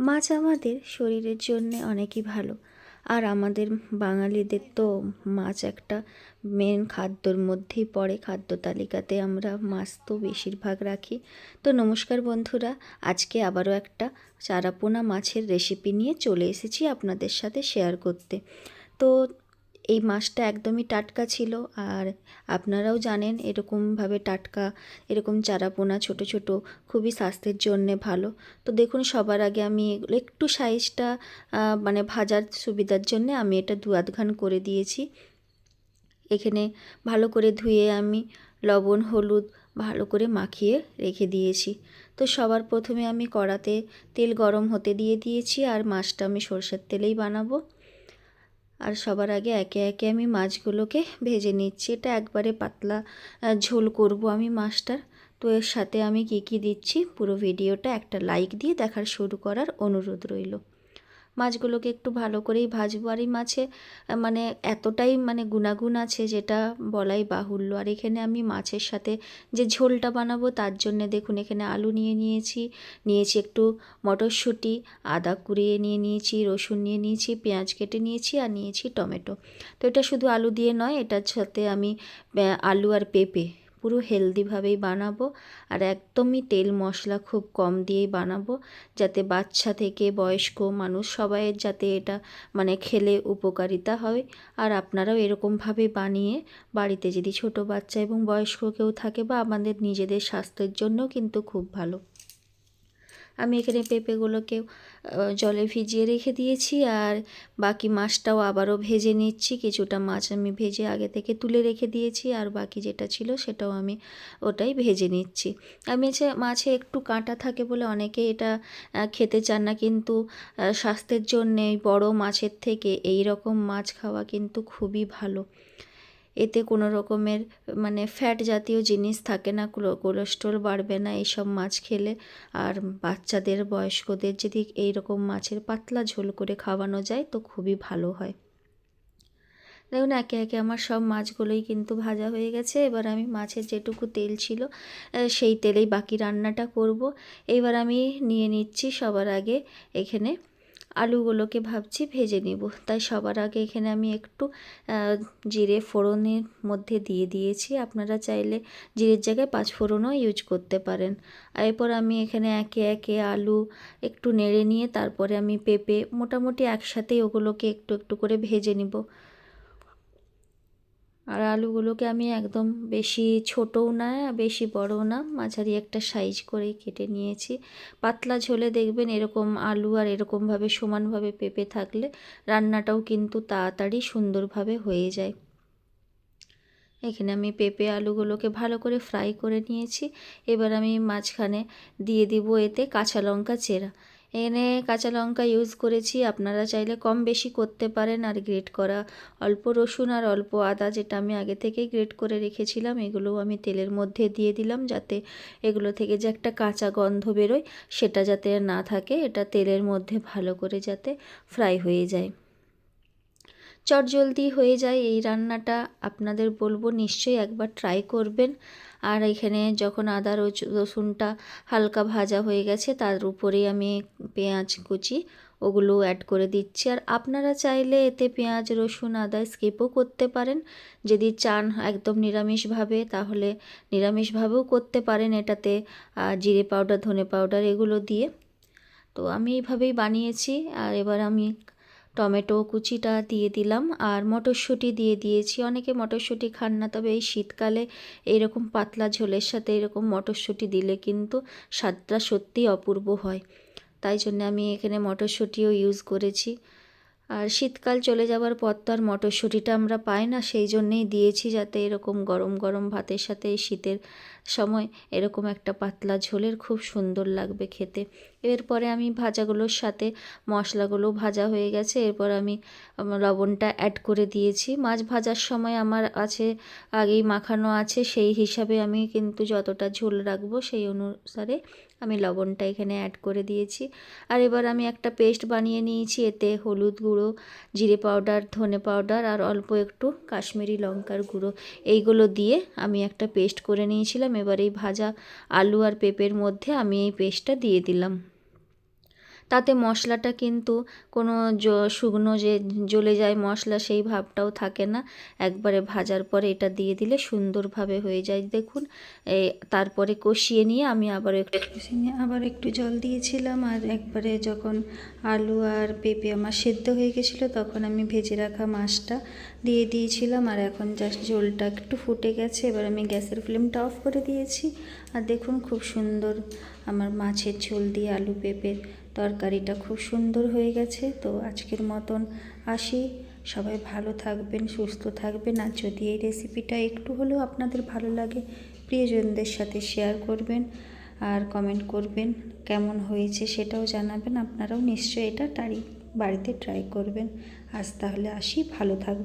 মাছ আমাদের শরীরের জন্যে অনেকই ভালো। আর আমাদের বাঙালিদের তো মাছ একটা মেন খাদ্যর মধ্যেই পড়ে, খাদ্য তালিকাতে আমরা মাছ তো বেশিরভাগ রাখি। তো নমস্কার বন্ধুরা, আজকে আবারও একটা চারাপোনা মাছের রেসিপি নিয়ে চলে এসেছি আপনাদের সাথে শেয়ার করতে। তো এই মাছটা একদমই টাটকা ছিল, আর আপনারাও জানেন এরকমভাবে টাটকা এরকম চারাপোনা ছোট ছোট খুবই স্বাস্থ্যের জন্যে ভালো। তো দেখুন, সবার আগে আমি এগুলো একটু সাইজটা মানে ভাজার সুবিধার জন্যে আমি এটা দু আধখান করে দিয়েছি। এখানে ভালো করে ধুয়ে আমি লবণ হলুদ ভালো করে মাখিয়ে রেখে দিয়েছি। তো সবার প্রথমে আমি কড়াতে তেল গরম হতে দিয়ে দিয়েছি, আর মাছটা আমি সরষের তেলেই বানাবো। আর সবার আগে একে একে আমি মাছগুলোকে ভেজে নিচ্ছি। এটা একবারে পাতলা ঝোল করব আমি মাছটার। তো এর সাথে আমি কী দিচ্ছি পুরো ভিডিওটা একটা লাইক দিয়ে দেখার শুরু করার অনুরোধ রইল। মাছগুলোকে একটু ভালো করেই ভাজবো। আর এই মাছে মানে এতটাই গুণাগুণ আছে যেটা বলাই বাহুল্য। আর এখানে আমি মাছের সাথে যে ঝোলটা বানাবো তার জন্যে দেখুন এখানে আলু নিয়েছি একটু মটরশুঁটি, আদা কুড়িয়ে নিয়েছি, রসুন নিয়েছি, পেঁয়াজ কেটে নিয়েছি, আর নিয়েছি টমেটো। তো এটা শুধু আলু দিয়ে নয়, এটার সাথে আমি আলু আর পেঁপে পুরো হেলদিভাবেই বানাবো। আর একদমই তেল মশলা খুব কম দিয়েই বানাবো, যাতে বাচ্চা থেকে বয়স্ক মানুষ সবাইয়ের যাতে এটা খেলে উপকারিতা হয়। আর আপনারাও এরকমভাবে বানিয়ে বাড়িতে যদি ছোট বাচ্চা এবং বয়স্ক কেউ থাকে বা আমাদের নিজেদের স্বাস্থ্যের জন্যও কিন্তু খুব ভালো। আমি এখানে পেঁপেগুলোকে জলে ভিজিয়ে রেখে দিয়েছি, আর বাকি মাছটাও আবারও ভেজে নিচ্ছি। কিছুটা মাছ আমি ভেজে আগে থেকে তুলে রেখে দিয়েছি, আর বাকি যেটা ছিল সেটাও আমি ওটাই ভেজে নিচ্ছি। আমি মাছে একটু কাঁটা থাকে বলে অনেকে এটা খেতে চান না, কিন্তু স্বাস্থ্যের জন্যে বড় মাছের থেকে এই রকম মাছ খাওয়া কিন্তু খুবই ভালো। এতে কোনো রকমের ফ্যাট জাতীয় জিনিস থাকে না, কোলেস্ট্রল বাড়বে না এইসব মাছ খেলে। আর বাচ্চাদের বয়স্কদের যদি এই রকম মাছের পাতলা ঝোল করে খাওয়ানো যায় তো খুবই ভালো হয়। দেখুন একে একে আমার সব মাছগুলোই কিন্তু ভাজা হয়ে গেছে। এবার আমি মাছের যেটুকু তেল ছিল সেই তেলেই বাকি রান্নাটা করব। এবার আমি নিয়ে নিচ্ছি সবার আগে এখানে আলুগুলোকে ভাবছি ভেজে নিব। তাই সবার আগে এখানে আমি একটু জিরে ফোড়নের মধ্যে দিয়ে দিয়েছি। আপনারা চাইলে জিরের জায়গায় পাঁচ ফোড়নও ইউজ করতে পারেন। আর এরপর আমি এখানে একে একে আলু একটু নেড়ে নিয়ে তারপরে আমি পেঁপে মোটামুটি একসাথেই ওগুলোকে একটু একটু করে ভেজে নিব। আর আলুগুলোকে আমি একদম বেশি ছোটও না বেশি বড়ও না, মাঝারি একটা সাইজ করেই কেটে নিয়েছি। পাতলা ঝোলে দেখবেন এরকম আলু আর এরকমভাবে সমানভাবে পেঁপে থাকলে রান্নাটাও কিন্তু তাড়াতাড়ি সুন্দরভাবে হয়ে যায়। এখানে আমি পেঁপে আলুগুলোকে ভালো করে ফ্রাই করে নিয়েছি। এবার আমি মাঝখানে দিয়ে দিব এতে কাঁচা লঙ্কা চেরা। এখানে কাঁচা লঙ্কা ইউজ করেছি, আপনারা চাইলে কম বেশি করতে পারেন। আর গ্রেট করা অল্প রসুন আর অল্প আদা, যেটা আমি আগে থেকেই গ্রেট করে রেখেছিলাম, এগুলোও আমি তেলের মধ্যে দিয়ে দিলাম, যাতে এগুলো থেকে যে একটা কাঁচা গন্ধ বেরোয় সেটা যাতে না থাকে। এটা তেলের মধ্যে ভালো করে যাতে ফ্রাই হয়ে যায়, চটজলদি হয়ে যায় এই রান্নাটা। আপনাদের বলবো নিশ্চয়ই একবার ট্রাই করবেন। আর এখানে যখন আদা রসুনটা হালকা ভাজা হয়ে গেছে তার উপরেই আমি পেঁয়াজ কুচি ওগুলো অ্যাড করে দিচ্ছি। আর আপনারা চাইলে এতে পেঁয়াজ রসুন আদা স্কিপও করতে পারেন, যদি চান একদম নিরামিষভাবে তাহলে নিরামিষভাবেও করতে পারেন এটাতে জিরে পাউডার ধনে পাউডার এগুলো দিয়ে। তো আমি এইভাবেই বানিয়েছি। আর এবার আমি টমেটো কুচিটা দিয়ে দিলাম, আর মটরশুঁটি দিয়ে দিয়েছি। অনেকে মটরশুঁটি খান না, তবে এই শীতকালে এইরকম পাতলা ঝোলের সাথে এরকম মটরশুঁটি দিলে কিন্তু স্বাদটা সত্যিই অপূর্ব হয়। তাই জন্য আমি এখানে মটরশুঁটিও ইউজ করেছি। আর শীতকাল চলে যাওয়ার পর তো আর মটরশুঁটিটা আমরা পাই না, সেই জন্যেই দিয়েছি, যাতে এরকম গরম গরম ভাতের সাথে এই শীতের সময় এরকম একটা পাতলা ঝোলের খুব সুন্দর লাগবে খেতে। এরপরে আমি ভাজাগুলোর সাথে মশলাগুলো ভাজা হয়ে গেছে, এরপর আমি লবণটা অ্যাড করে দিয়েছি। মাছ ভাজার সময় আমার আছে আগেই মাখানো আছে, সেই হিসাবে আমি কিন্তু যতটা ঝোল রাখবো সেই অনুসারে আমি লবণটা এখানে অ্যাড করে দিয়েছি। আর এবার আমি একটা পেস্ট বানিয়ে নিয়েছি, এতে হলুদ গুঁড়ো, জিরে পাউডার, ধনে পাউডার আর অল্প একটু কাশ্মীরি লঙ্কার গুঁড়ো এইগুলো দিয়ে আমি একটা পেস্ট করে নিয়েছিলাম। এবার এই ভাজা আলু আর পেঁপের মধ্যে আমি এই পেস্টটা দিয়ে দিলাম। তাতে মশলাটা কিন্তু কোনো শুকনো যে জ্বলে যায় মশলা সেই ভাবটাও থাকে না। একবারে ভাজার পরে এটা দিয়ে দিলে সুন্দরভাবে হয়ে যায়। দেখুন তারপরে কষিয়ে নিয়ে আমি আবার একটু জল দিয়েছিলাম, আর একবারে যখন আলু আর পেঁপে আমার সেদ্ধ হয়ে গেছিলো তখন আমি ভেজে রাখা মাছটা দিয়ে দিয়েছিলাম। আর এখন জাস্ট ঝোলটা একটু ফুটে গেছে, এবার আমি গ্যাসের ফ্লেমটা অফ করে দিয়েছি। আর দেখুন খুব সুন্দর আমার মাছের ঝোল দিয়ে আলু পেঁপের তরকারিটা খুব সুন্দর হয়ে গেছে। তো আজকের মতন আসি, সবাই ভালো থাকবেন, সুস্থ থাকবেন। আর যদি এই রেসিপিটা একটু হলেও আপনাদের ভালো লাগে, প্রিয়জনদের সাথে শেয়ার করবেন আর কমেন্ট করবেন, কেমন হয়েছে সেটাও জানাবেন। আপনারাও নিশ্চয়ই এটা বাড়িতে ট্রাই করবেন। আজ তাহলে আসি, ভালো থাকবেন।